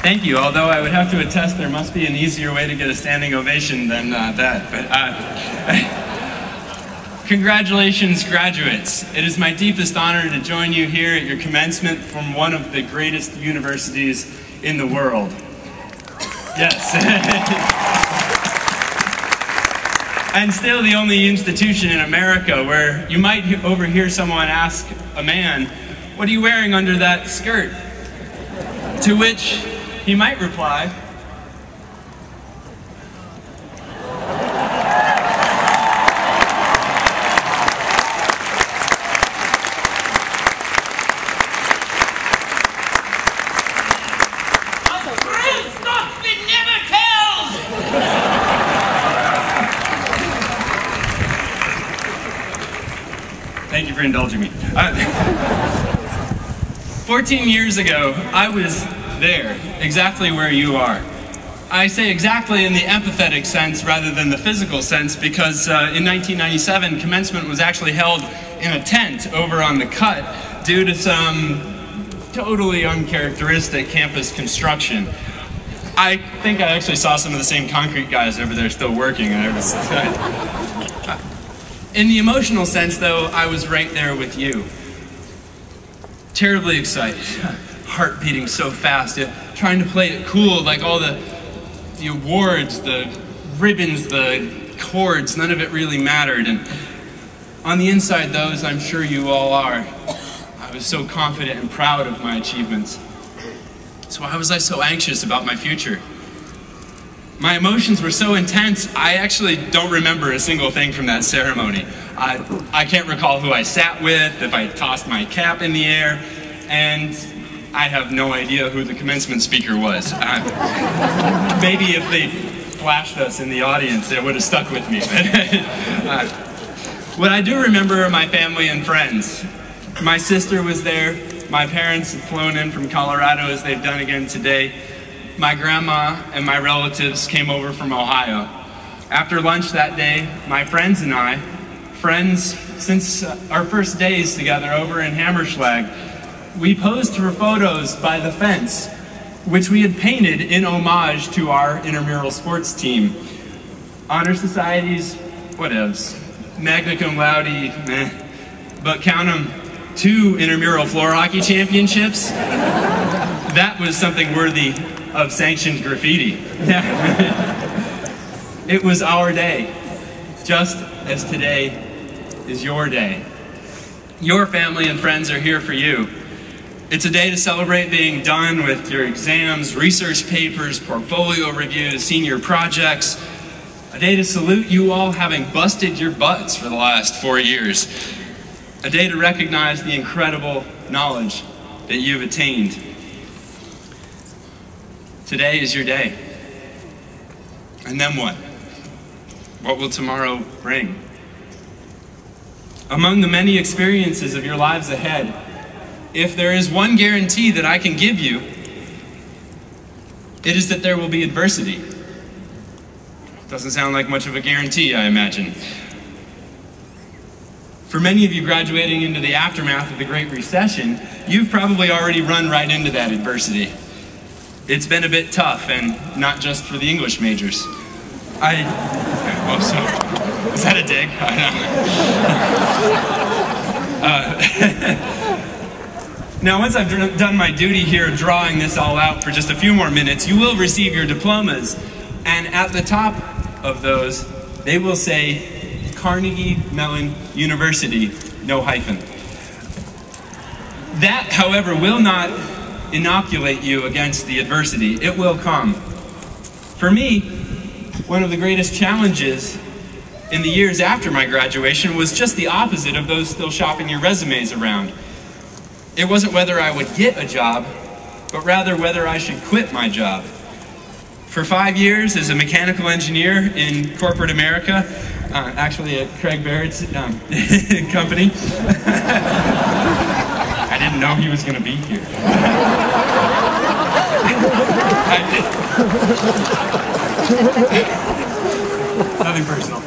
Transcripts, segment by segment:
Thank you, although I would have to attest there must be an easier way to get a standing ovation than that. But congratulations, graduates. It is my deepest honor to join you here at your commencement from one of the greatest universities in the world. Yes. And still the only institution in America where you might overhear someone ask a man, "What are you wearing under that skirt?" To which he might reply, thank you for indulging me. 14 years ago, I was there, exactly where you are. I say exactly in the empathetic sense rather than the physical sense because in 1997, commencement was actually held in a tent over on the cut due to some totally uncharacteristic campus construction. I think I actually saw some of the same concrete guys over there still working. And I was, in the emotional sense, though, I was right there with you. Terribly excited, heart beating so fast, trying to play it cool, like all the awards, the ribbons, the cords, none of it really mattered. And on the inside, though, as I'm sure you all are, I was so confident and proud of my achievements. So why was I so anxious about my future? My emotions were so intense, I actually don't remember a single thing from that ceremony. I can't recall who I sat with, if I tossed my cap in the air, and I have no idea who the commencement speaker was. Maybe if they flashed us in the audience, it would have stuck with me. What I do remember are my family and friends. My sister was there. My parents had flown in from Colorado, as they've done again today. My grandma and my relatives came over from Ohio. After lunch that day, my friends and I, friends since our first days together over in Hammerschlag, we posed for photos by the fence, which we had painted in homage to our intramural sports team. Honor societies, whatevs. Magna cum laude, meh. But count them, 2 intramural floor hockey championships. That was something worthy of sanctioned graffiti. It was our day, just as today is your day. Your family and friends are here for you. It's a day to celebrate being done with your exams, research papers, portfolio reviews, senior projects. A day to salute you all having busted your butts for the last 4 years. A day to recognize the incredible knowledge that you've attained. Today is your day. And then what? What will tomorrow bring? Among the many experiences of your lives ahead, if there is one guarantee that I can give you, it is that there will be adversity. Doesn't sound like much of a guarantee, I imagine. For many of you graduating into the aftermath of the Great Recession, you've probably already run right into that adversity. It's been a bit tough, and not just for the English majors. Oh, so, is that a dig? Now, once I've done my duty here drawing this all out for just a few more minutes, you will receive your diplomas, and at the top of those, they will say, Carnegie Mellon University, no hyphen. That, however, will not inoculate you against the adversity. It will come. For me, one of the greatest challenges in the years after my graduation was just the opposite of those still shopping your resumes around. It wasn't whether I would get a job, but rather whether I should quit my job. For 5 years as a mechanical engineer in corporate America, actually at Craig Barrett's company, I didn't know he was going to be here. Nothing personal.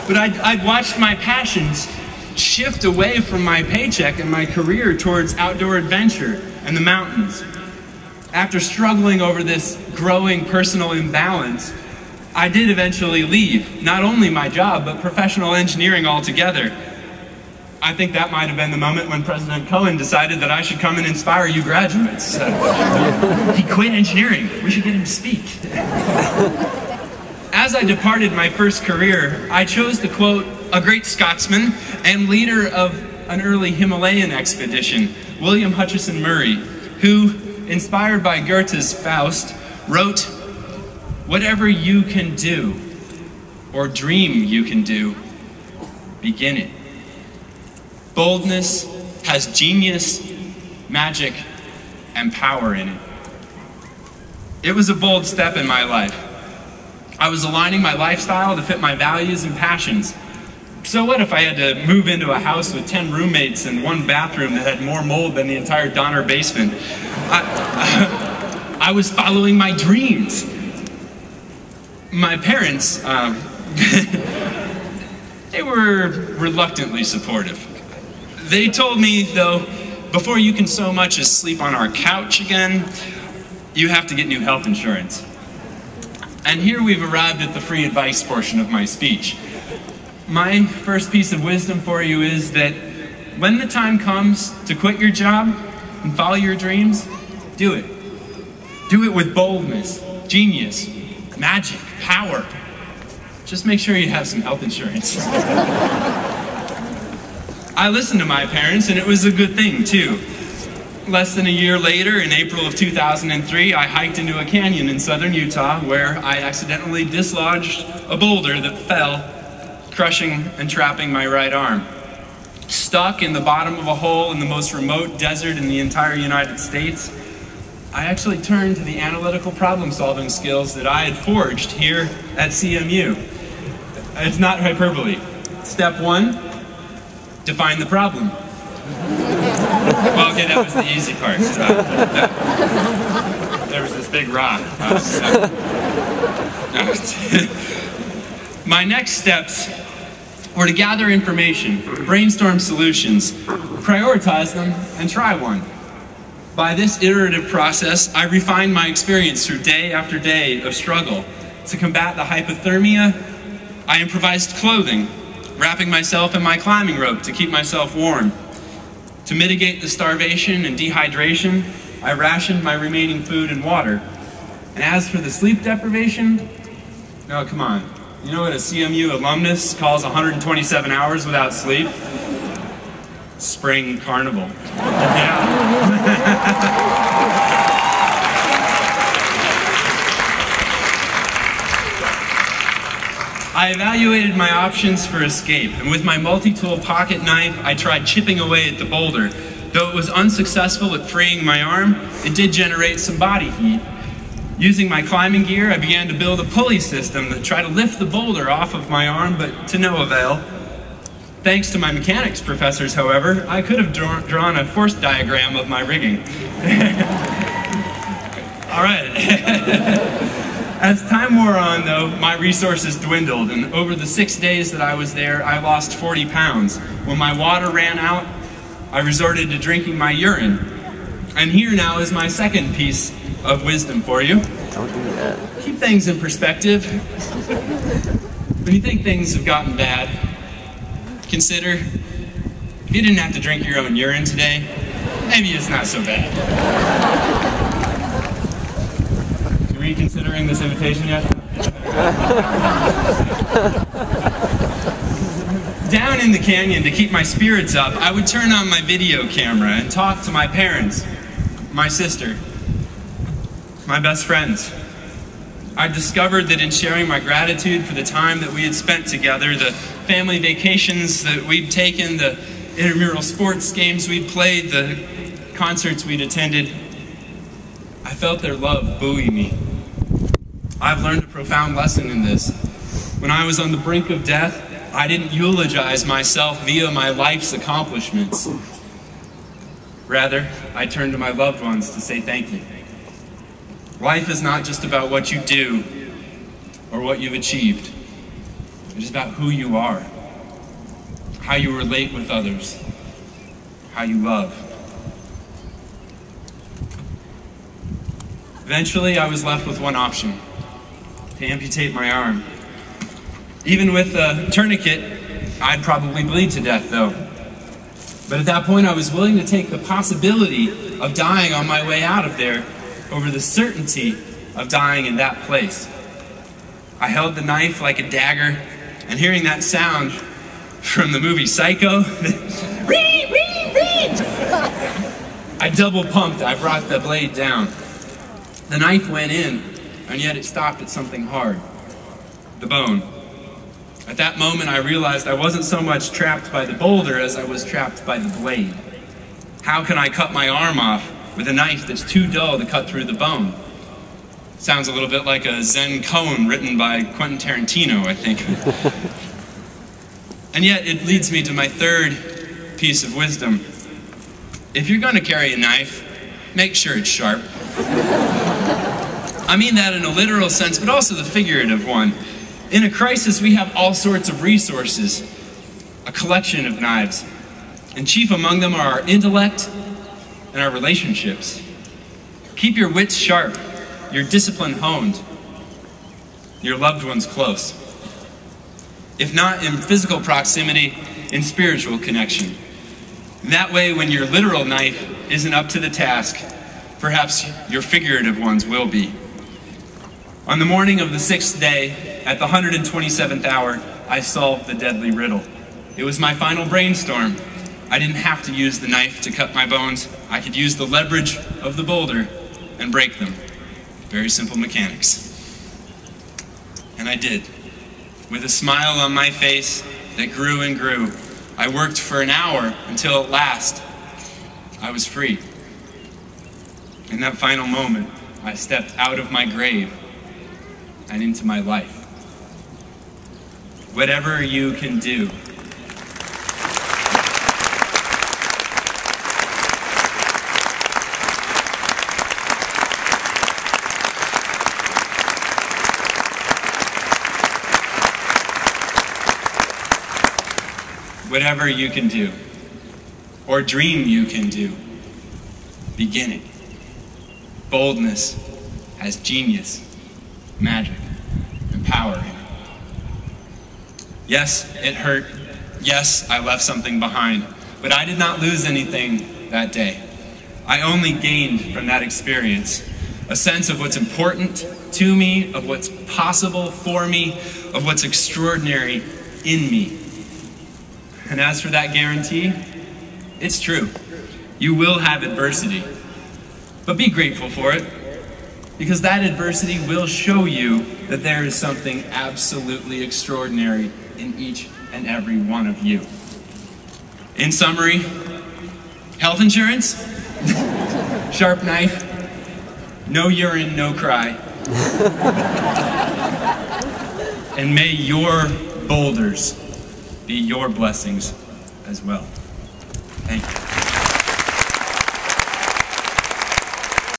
But I'd watched my passions shift away from my paycheck and my career towards outdoor adventure and the mountains. After struggling over this growing personal imbalance, I did eventually leave, not only my job, but professional engineering altogether. I think that might have been the moment when President Cohen decided that I should come and inspire you graduates. He quit engineering. We should get him to speak. As I departed my first career, I chose to quote a great Scotsman and leader of an early Himalayan expedition, William Hutchison Murray, who, inspired by Goethe's Faust, wrote, "Whatever you can do, or dream you can do, begin it." Boldness has genius, magic, and power in it. It was a bold step in my life. I was aligning my lifestyle to fit my values and passions. So what if I had to move into a house with 10 roommates and one bathroom that had more mold than the entire Donner basement? I was following my dreams. My parents, they were reluctantly supportive. They told me, though, before you can so much as sleep on our couch again, you have to get new health insurance. And here we've arrived at the free advice portion of my speech. My first piece of wisdom for you is that when the time comes to quit your job and follow your dreams, do it. Do it with boldness, genius, magic, power. Just make sure you have some health insurance. I listened to my parents, and it was a good thing, too. Less than a year later, in April of 2003, I hiked into a canyon in southern Utah where I accidentally dislodged a boulder that fell, crushing and trapping my right arm. Stuck in the bottom of a hole in the most remote desert in the entire United States, I actually turned to the analytical problem-solving skills that I had forged here at CMU. It's not hyperbole. Step one, define the problem. Well, okay, that was the easy part. There was this big rock. My next steps were to gather information, brainstorm solutions, prioritize them, and try one. By this iterative process, I refined my experience through day after day of struggle. To combat the hypothermia, I improvised clothing, wrapping myself in my climbing rope to keep myself warm. To mitigate the starvation and dehydration, I rationed my remaining food and water. And as for the sleep deprivation, no, come on. You know what a CMU alumnus calls 127 hours without sleep? Spring carnival. I evaluated my options for escape, and with my multi-tool pocket knife, I tried chipping away at the boulder. Though it was unsuccessful at freeing my arm, it did generate some body heat. Using my climbing gear, I began to build a pulley system to try to lift the boulder off of my arm, but to no avail. Thanks to my mechanics professors, however, I could have drawn a force diagram of my rigging. All right. As time wore on, though, my resources dwindled, and over the 6 days that I was there, I lost 40 pounds. When my water ran out, I resorted to drinking my urine. And here now is my second piece of wisdom for you. Don't do that. Keep things in perspective. When you think things have gotten bad, consider, if you didn't have to drink your own urine today, maybe it's not so bad. You reconsidering this invitation yet? Down in the canyon, to keep my spirits up, I would turn on my video camera and talk to my parents, my sister, my best friends. I discovered that in sharing my gratitude for the time that we had spent together, the family vacations that we'd taken, the intramural sports games we'd played, the concerts we'd attended, I felt their love buoy me. I've learned a profound lesson in this. When I was on the brink of death, I didn't eulogize myself via my life's accomplishments. Rather, I turned to my loved ones to say thank you. Life is not just about what you do or what you've achieved. It is about who you are, how you relate with others, how you love. Eventually, I was left with one option: to amputate my arm. Even with a tourniquet, I'd probably bleed to death, though. But at that point, I was willing to take the possibility of dying on my way out of there over the certainty of dying in that place. I held the knife like a dagger, and hearing that sound from the movie Psycho, I double pumped. I brought the blade down. The knife went in, and yet it stopped at something hard: the bone. At that moment, I realized I wasn't so much trapped by the boulder as I was trapped by the blade. How can I cut my arm off with a knife that's too dull to cut through the bone? Sounds a little bit like a Zen koan written by Quentin Tarantino, I think. And yet, it leads me to my third piece of wisdom. If you're going to carry a knife, make sure it's sharp. I mean that in a literal sense, but also the figurative one. In a crisis, we have all sorts of resources, a collection of knives, and chief among them are our intellect and our relationships. Keep your wits sharp, your discipline honed, your loved ones close. If not in physical proximity, in spiritual connection. That way, when your literal knife isn't up to the task, perhaps your figurative ones will be. On the morning of the 6th day, at the 127th hour, I solved the deadly riddle. It was my final brainstorm. I didn't have to use the knife to cut my bones. I could use the leverage of the boulder and break them. Very simple mechanics. And I did. With a smile on my face that grew and grew, I worked for an hour until at last I was free. In that final moment, I stepped out of my grave and into my life. Whatever you can do. Whatever you can do, or dream you can do, begin it. Boldness has genius, magic, and power in it. Yes, it hurt. Yes, I left something behind. But I did not lose anything that day. I only gained from that experience a sense of what's important to me, of what's possible for me, of what's extraordinary in me. And as for that guarantee, it's true. You will have adversity. But be grateful for it, because that adversity will show you that there is something absolutely extraordinary in each and every one of you. In summary, health insurance, sharp knife, no urine, no cry, and may your boulders be your blessings as well. Thank you.